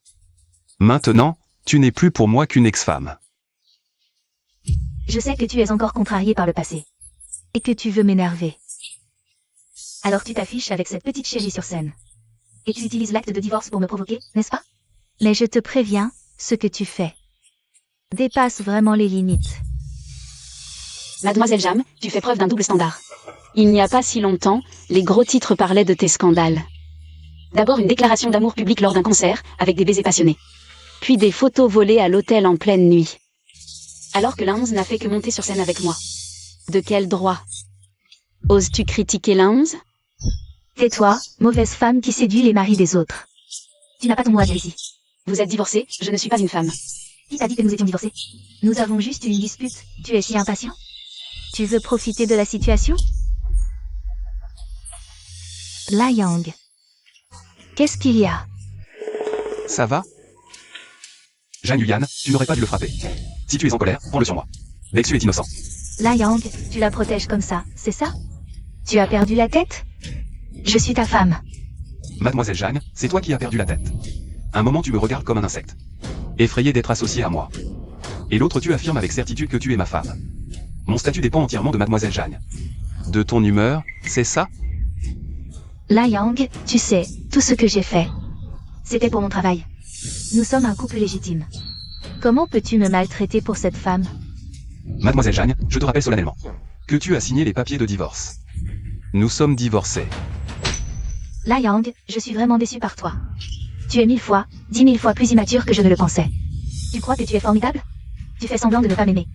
Maintenant, tu n'es plus pour moi qu'une ex-femme. Je sais que tu es encore contrarié par le passé. Et que tu veux m'énerver. Alors tu t'affiches avec cette petite chérie sur scène. Et tu utilises l'acte de divorce pour me provoquer, n'est-ce pas? Mais je te préviens, ce que tu fais dépasse vraiment les limites. Mademoiselle Jam, tu fais preuve d'un double standard. Il n'y a pas si longtemps, les gros titres parlaient de tes scandales. D'abord une déclaration d'amour publique lors d'un concert, avec des baisers passionnés. Puis des photos volées à l'hôtel en pleine nuit. Alors que l'Ain 11 n'a fait que monter sur scène avec moi. De quel droit? Oses-tu critiquer l'Ain 11? Tais-toi, mauvaise femme qui séduit les maris des autres. Tu n'as pas ton mot à dire ici. Vous êtes divorcée, je ne suis pas une femme. Qui t'a dit que nous étions divorcés? Nous avons juste eu une dispute, tu es si impatient? Tu veux profiter de la situation? La Yang. Qu'est-ce qu'il y a? Ça va? Jeanne Yuyan, tu n'aurais pas dû le frapper. Si tu es en colère, prends-le sur moi. Vexu est innocent. La Yang, tu la protèges comme ça, c'est ça? Tu as perdu la tête? Je suis ta femme. Mademoiselle Jeanne, c'est toi qui as perdu la tête. Un moment tu me regardes comme un insecte. Effrayé d'être associé à moi. Et l'autre tu affirmes avec certitude que tu es ma femme. Mon statut dépend entièrement de Mademoiselle Jeanne. De ton humeur, c'est ça? La Yang, tu sais, tout ce que j'ai fait. C'était pour mon travail. Nous sommes un couple légitime. Comment peux-tu me maltraiter pour cette femme? Mademoiselle Jeanne, je te rappelle solennellement que tu as signé les papiers de divorce. Nous sommes divorcés. La Yang, je suis vraiment déçue par toi. Tu es 1000 fois, 10 000 fois plus immature que je ne le pensais. Tu crois que tu es formidable? Tu fais semblant de ne pas m'aimer.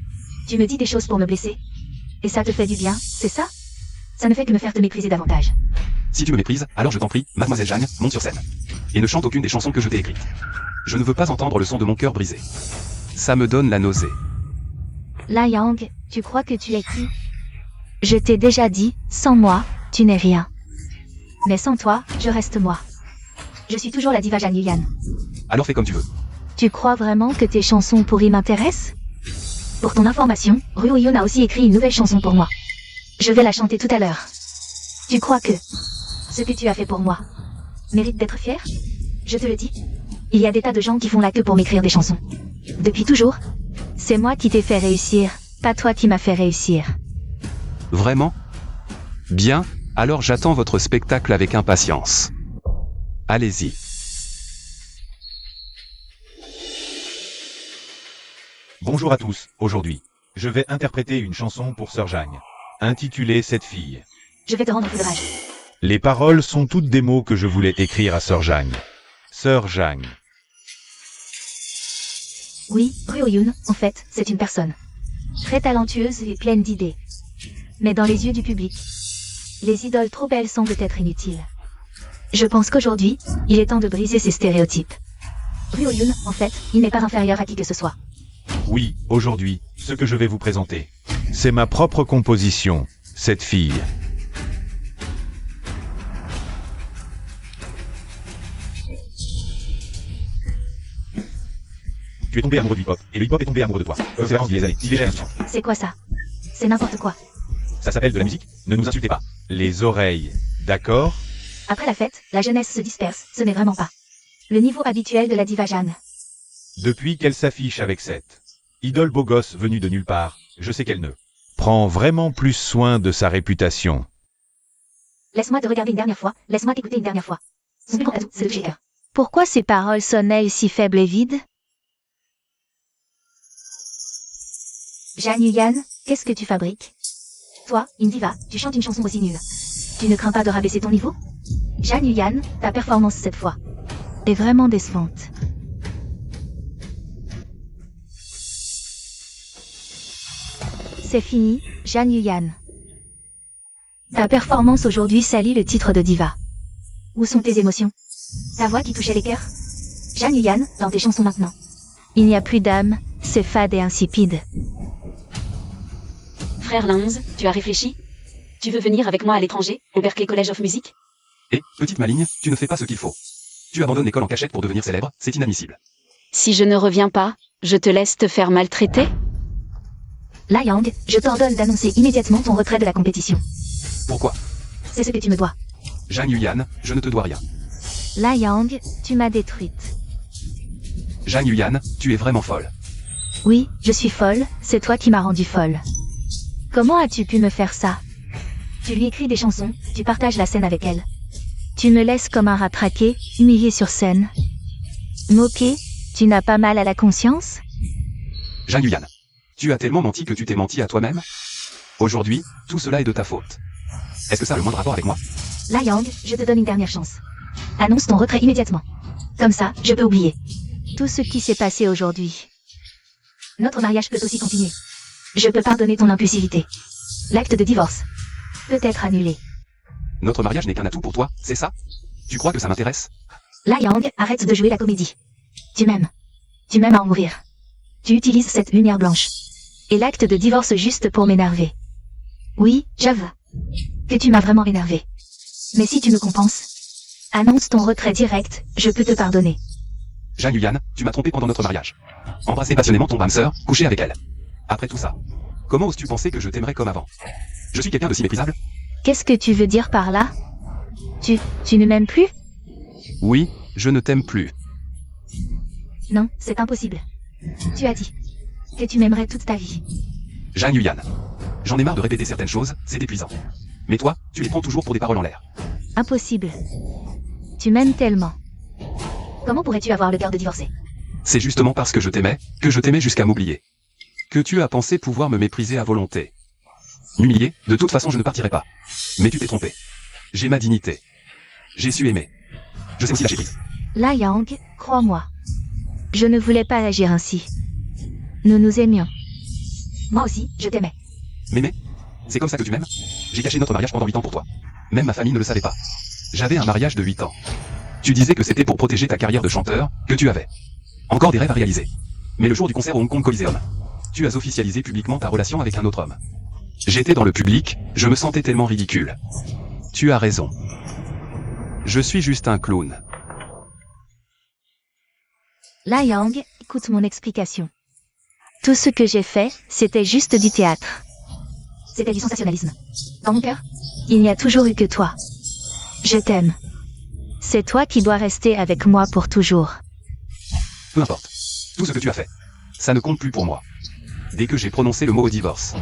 Tu me dis des choses pour me blesser. Et ça te fait du bien, c'est ça? Ça ne fait que me faire te mépriser davantage. Si tu me méprises, alors je t'en prie, Mademoiselle Jeanne, monte sur scène. Et ne chante aucune des chansons que je t'ai écrites. Je ne veux pas entendre le son de mon cœur brisé. Ça me donne la nausée. La Yang, tu crois que tu es qui? Je t'ai déjà dit, sans moi, tu n'es rien. Mais sans toi, je reste moi. Je suis toujours la diva Jeanne Yuyan. Alors fais comme tu veux. Tu crois vraiment que tes chansons pourries m'intéressent? Pour ton information, Ruo Yon a aussi écrit une nouvelle chanson pour moi. Je vais la chanter tout à l'heure. Tu crois que ce que tu as fait pour moi mérite d'être fier? Je te le dis. Il y a des tas de gens qui font la queue pour m'écrire des chansons. Depuis toujours. C'est moi qui t'ai fait réussir, pas toi qui m'as fait réussir. Vraiment? Bien, alors j'attends votre spectacle avec impatience. Allez-y. Bonjour à tous, aujourd'hui, je vais interpréter une chanson pour Sœur Jagne, intitulée Cette fille. Je vais te rendre fou de rage. Les paroles sont toutes des mots que je voulais écrire à Sœur Jagne. Sœur Jagne. Oui, Ryo-Yoon, en fait, c'est une personne. Très talentueuse et pleine d'idées. Mais dans les yeux du public, les idoles trop belles semblent être inutiles. Je pense qu'aujourd'hui, il est temps de briser ces stéréotypes. Ryo-Yoon, en fait, il n'est pas inférieur à qui que ce soit. Oui, aujourd'hui, ce que je vais vous présenter, c'est ma propre composition, Cette fille. Tu es tombé amoureux du hip-hop, et le hip-hop est tombé amoureux de toi. Référence des années, C'est quoi ça? C'est n'importe quoi. Ça s'appelle de la musique, ne nous insultez pas. Les oreilles, d'accord? Après la fête, la jeunesse se disperse, ce n'est vraiment pas le niveau habituel de la diva Jeanne. Depuis qu'elle s'affiche avec cette idole beau gosse venue de nulle part, je sais qu'elle ne prend vraiment plus soin de sa réputation. Laisse-moi te regarder une dernière fois, laisse-moi t'écouter une dernière fois. Son plus grand atout, c'est le shaker. Pourquoi ces paroles sonnaient si faibles et vides? Jeanne Yuyan, qu'est-ce que tu fabriques? Toi, une diva, tu chantes une chanson aussi nulle. Tu ne crains pas de rabaisser ton niveau? Jeanne Yuyan, ta performance cette fois est vraiment décevante. C'est fini, Jeanne Yuyan. Ta performance aujourd'hui salit le titre de diva. Où sont tes émotions? Ta voix qui touchait les cœurs? Jeanne Yuyan, dans tes chansons maintenant. Il n'y a plus d'âme, c'est fade et insipide. Frère Linz, tu as réfléchi? Tu veux venir avec moi à l'étranger, au Berklee College of Music? Et, petite maligne, tu ne fais pas ce qu'il faut. Tu abandonnes l'école en cachette pour devenir célèbre, c'est inadmissible. Si je ne reviens pas, je te laisse te faire maltraiter? La Yang, je t'ordonne d'annoncer immédiatement ton retrait de la compétition. Pourquoi? C'est ce que tu me dois. Jeanne Yuyan, je ne te dois rien. La Yang, tu m'as détruite. Jeanne Yuyan, tu es vraiment folle. Oui, je suis folle, c'est toi qui m'as rendue folle. Comment as-tu pu me faire ça? Tu lui écris des chansons, tu partages la scène avec elle. Tu me laisses comme un rat traqué, humilié sur scène. Moqué, tu n'as pas mal à la conscience? Jeanne Yuyan, tu as tellement menti que tu t'es menti à toi-même? Aujourd'hui, tout cela est de ta faute. Est-ce que ça a le moindre rapport avec moi? La Yang, je te donne une dernière chance. Annonce ton retrait immédiatement. Comme ça, je peux oublier tout ce qui s'est passé aujourd'hui. Notre mariage peut aussi continuer. Je peux pardonner ton impulsivité. L'acte de divorce peut être annulé. Notre mariage n'est qu'un atout pour toi, c'est ça? Tu crois que ça m'intéresse? La Yang, arrête de jouer la comédie. Tu m'aimes. Tu m'aimes à en mourir. Tu utilises cette lumière blanche. Et l'acte de divorce juste pour m'énerver. Oui, j'avoue que tu m'as vraiment énervé. Mais si tu me compenses, annonce ton retrait direct, je peux te pardonner. Jeanne Yuyan, tu m'as trompé pendant notre mariage. Embrasser passionnément ton âme sœur, coucher avec elle. Après tout ça, comment oses-tu penser que je t'aimerais comme avant? Je suis quelqu'un de si méprisable? Qu'est-ce que tu veux dire par là? Tu ne m'aimes plus? Oui, je ne t'aime plus. Non, c'est impossible. Tu as dit que tu m'aimerais toute ta vie. Jeanne Yuyan, j'en ai marre de répéter certaines choses, c'est épuisant. Mais toi, tu les prends toujours pour des paroles en l'air. Impossible. Tu m'aimes tellement. Comment pourrais-tu avoir le cœur de divorcer? C'est justement parce que je t'aimais jusqu'à m'oublier. Que tu as pensé pouvoir me mépriser à volonté. M'humilier, de toute façon je ne partirai pas. Mais tu t'es trompé. J'ai ma dignité. J'ai su aimer. Je sais aussi lâcher prise. La Yang, crois-moi. Je ne voulais pas agir ainsi. Nous nous aimions. Moi aussi, je t'aimais. M'aimer? C'est comme ça que tu m'aimes? J'ai caché notre mariage pendant 8 ans pour toi. Même ma famille ne le savait pas. J'avais un mariage de 8 ans. Tu disais que c'était pour protéger ta carrière de chanteur, que tu avais encore des rêves à réaliser. Mais le jour du concert au Hong Kong Coliseum, tu as officialisé publiquement ta relation avec un autre homme. J'étais dans le public, je me sentais tellement ridicule. Tu as raison. Je suis juste un clown. La Yang, écoute mon explication. Tout ce que j'ai fait, c'était juste du théâtre. C'était du sensationnalisme. Dans mon cœur, il n'y a toujours eu que toi. Je t'aime. C'est toi qui dois rester avec moi pour toujours. Peu importe. Tout ce que tu as fait. Ça ne compte plus pour moi. dès que j'ai prononcé le mot au divorce.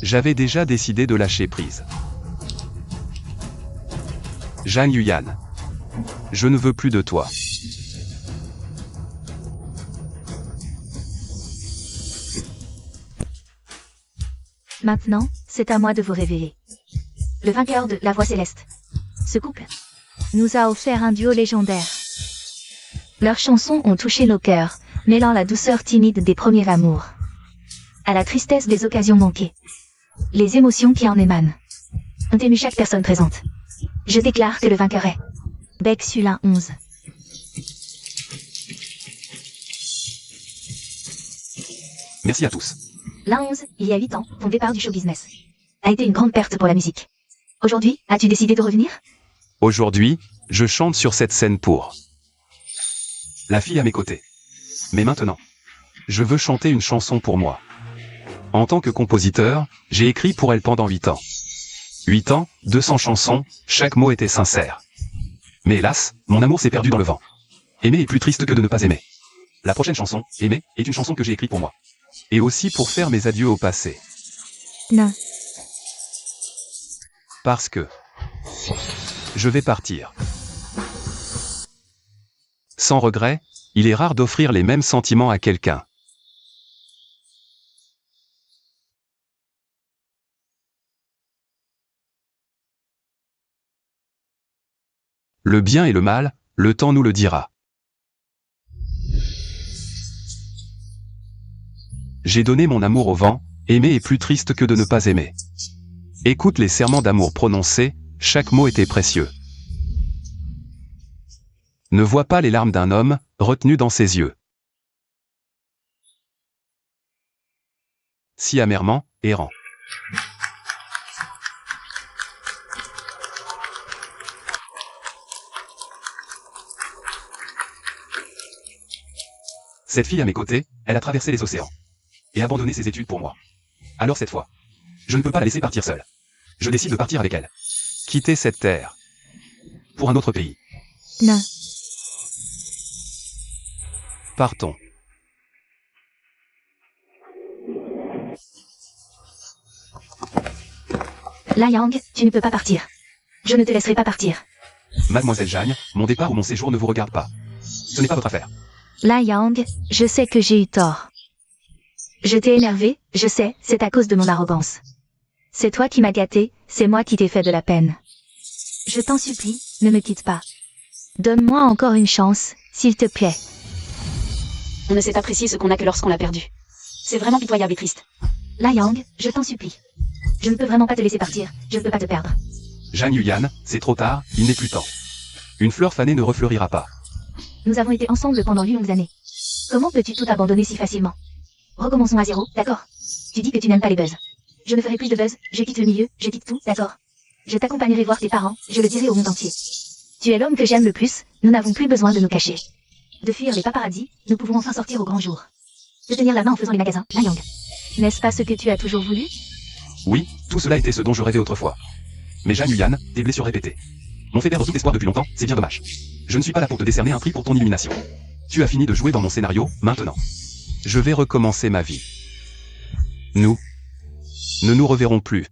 J'avais déjà décidé de lâcher prise. Zhang Yuyan. Je ne veux plus de toi. Maintenant, c'est à moi de vous révéler. Le vainqueur de La Voix Céleste. Ce couple nous a offert un duo légendaire. Leurs chansons ont touché nos cœurs, mêlant la douceur timide des premiers amours à la tristesse des occasions manquées. Les émotions qui en émanent ont ému chaque personne présente. Je déclare que le vainqueur est Baek Sulin 11. Merci à tous. L'un 11, il y a 8 ans, ton départ du show business a été une grande perte pour la musique. Aujourd'hui, as-tu décidé de revenir? Aujourd'hui, je chante sur cette scène pour la fille à mes côtés. Mais maintenant, je veux chanter une chanson pour moi. En tant que compositeur, j'ai écrit pour elle pendant 8 ans. 8 ans, 200 chansons, chaque mot était sincère. Mais hélas, mon amour s'est perdu dans le vent. Aimer est plus triste que de ne pas aimer. La prochaine chanson, Aimer, est une chanson que j'ai écrite pour moi. Et aussi pour faire mes adieux au passé. Non. Parce que je vais partir. Sans regret, il est rare d'offrir les mêmes sentiments à quelqu'un. Le bien et le mal, le temps nous le dira. J'ai donné mon amour au vent, aimer est plus triste que de ne pas aimer. Écoute les serments d'amour prononcés, chaque mot était précieux. Ne vois pas les larmes d'un homme, retenues dans ses yeux. Si amèrement, errant. Cette fille à mes côtés, elle a traversé les océans. Et abandonné ses études pour moi. Alors cette fois, je ne peux pas la laisser partir seule. Je décide de partir avec elle. Quitter cette terre. Pour un autre pays. Non. Partons. La Yang, tu ne peux pas partir. Je ne te laisserai pas partir. Mademoiselle Jeanne, mon départ ou mon séjour ne vous regarde pas. Ce n'est pas votre affaire. La Yang, je sais que j'ai eu tort. Je t'ai énervé, je sais, c'est à cause de mon arrogance. C'est toi qui m'as gâté, c'est moi qui t'ai fait de la peine. Je t'en supplie, ne me quitte pas. Donne-moi encore une chance, s'il te plaît. On ne sait apprécier ce qu'on a que lorsqu'on l'a perdu. C'est vraiment pitoyable et triste. La Yang, je t'en supplie. Je ne peux vraiment pas te laisser partir, je ne peux pas te perdre. Zhang Yuyan, c'est trop tard, il n'est plus temps. Une fleur fanée ne refleurira pas. Nous avons été ensemble pendant 8 longues années. Comment peux-tu tout abandonner si facilement? Recommençons à zéro, d'accord? Tu dis que tu n'aimes pas les buzz. Je ne ferai plus de buzz, je quitte le milieu, je quitte tout, d'accord? Je t'accompagnerai voir tes parents, je le dirai au monde entier. Tu es l'homme que j'aime le plus, nous n'avons plus besoin de nous cacher. De fuir les paparazzis, nous pouvons enfin sortir au grand jour. De tenir la main en faisant les magasins, La Yang. N'est-ce pas ce que tu as toujours voulu? Oui, tout cela était ce dont je rêvais autrefois. Mais Zhang Yuyan, tes blessures répétées m'ont fait perdre tout espoir depuis longtemps, c'est bien dommage. Je ne suis pas là pour te décerner un prix pour ton illumination. Tu as fini de jouer dans mon scénario, maintenant. Je vais recommencer ma vie. Nous ne nous reverrons plus.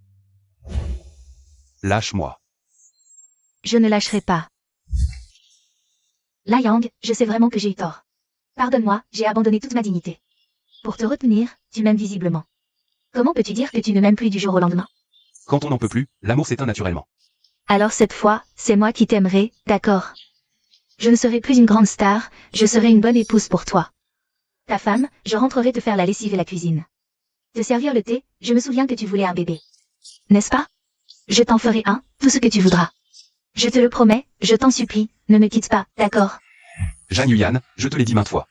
Lâche-moi. Je ne lâcherai pas. La Yang, je sais vraiment que j'ai eu tort. Pardonne-moi, j'ai abandonné toute ma dignité. Pour te retenir, tu m'aimes visiblement. Comment peux-tu dire que tu ne m'aimes plus du jour au lendemain? Quand on n'en peut plus, l'amour s'éteint naturellement. Alors cette fois, c'est moi qui t'aimerai, d'accord? Je ne serai plus une grande star, je serai une bonne épouse pour toi. Ta femme, je rentrerai te faire la lessive et la cuisine. Te servir le thé, je me souviens que tu voulais un bébé. N'est-ce pas? Je t'en ferai un, tout ce que tu voudras. Je te le promets, je t'en supplie, ne me quitte pas, d'accord? Zhang Yuyan, je te l'ai dit maintes fois.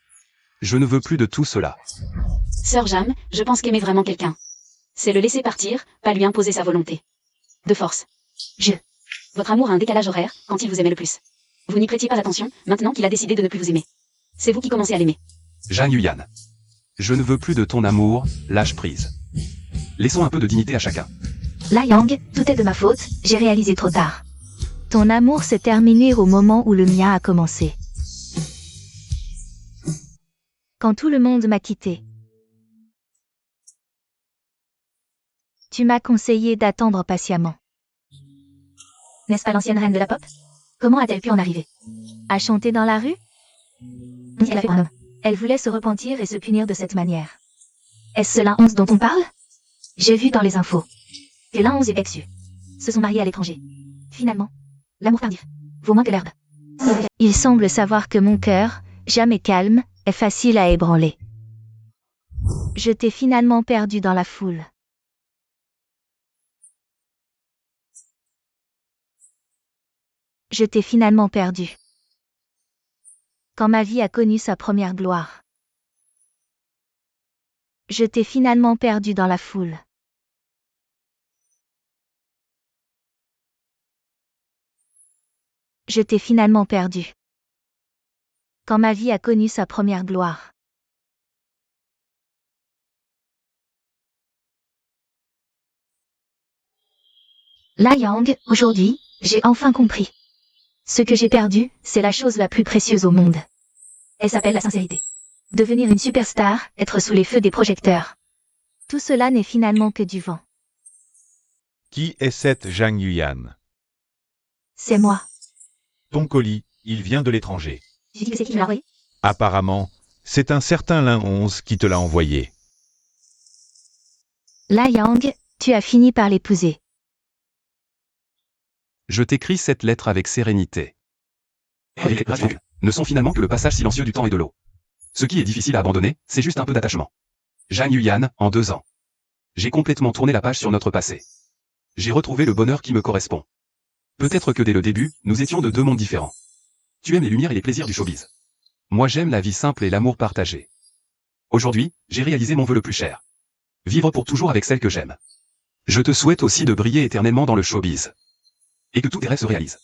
Je ne veux plus de tout cela. Sœur Jam, je pense qu'aimer vraiment quelqu'un, c'est le laisser partir, pas lui imposer sa volonté. De force. Votre amour a un décalage horaire, quand il vous aimait le plus. Vous n'y prêtiez pas attention, maintenant qu'il a décidé de ne plus vous aimer. C'est vous qui commencez à l'aimer. Zhang Yuyan. Je ne veux plus de ton amour, lâche prise. Laissons un peu de dignité à chacun. La Yang, tout est de ma faute, j'ai réalisé trop tard. Ton amour s'est terminé au moment où le mien a commencé. Quand tout le monde m'a quitté. Tu m'as conseillé d'attendre patiemment. N'est-ce pas l'ancienne reine de la pop? Comment a-t-elle pu en arriver à chanter dans la rue? Elle a fait un homme. Elle voulait se repentir et se punir de cette manière. Est-ce la 11 dont on parle? J'ai vu dans les infos que la 11 et Pexu se sont mariés à l'étranger. Finalement, l'amour tardif vaut moins que l'herbe. Il semble savoir que mon cœur, jamais calme, est facile à ébranler. Je t'ai finalement perdu dans la foule. Je t'ai finalement perdu. Quand ma vie a connu sa première gloire. Je t'ai finalement perdu dans la foule. Je t'ai finalement perdu. Quand ma vie a connu sa première gloire. La Yang, aujourd'hui, j'ai enfin compris. Ce que j'ai perdu, c'est la chose la plus précieuse au monde. Elle s'appelle la sincérité. Devenir une superstar, être sous les feux des projecteurs. Tout cela n'est finalement que du vent. Qui est cette Zhang Yuyan? C'est moi. Ton colis, il vient de l'étranger. Tu dis que c'est qui me l'a envoyé? Apparemment, c'est un certain Lin 11 qui te l'a envoyé. La Yang, tu as fini par l'épouser. Je t'écris cette lettre avec sérénité. Et les lettres ne sont finalement que le passage silencieux du temps et de l'eau. Ce qui est difficile à abandonner, c'est juste un peu d'attachement. Zhang Yuyan, en 2 ans. J'ai complètement tourné la page sur notre passé. J'ai retrouvé le bonheur qui me correspond. Peut-être que dès le début, nous étions de 2 mondes différents. Tu aimes les lumières et les plaisirs du showbiz. Moi j'aime la vie simple et l'amour partagé. Aujourd'hui, j'ai réalisé mon vœu le plus cher. Vivre pour toujours avec celle que j'aime. Je te souhaite aussi de briller éternellement dans le showbiz. Et que tous tes rêves se réalisent.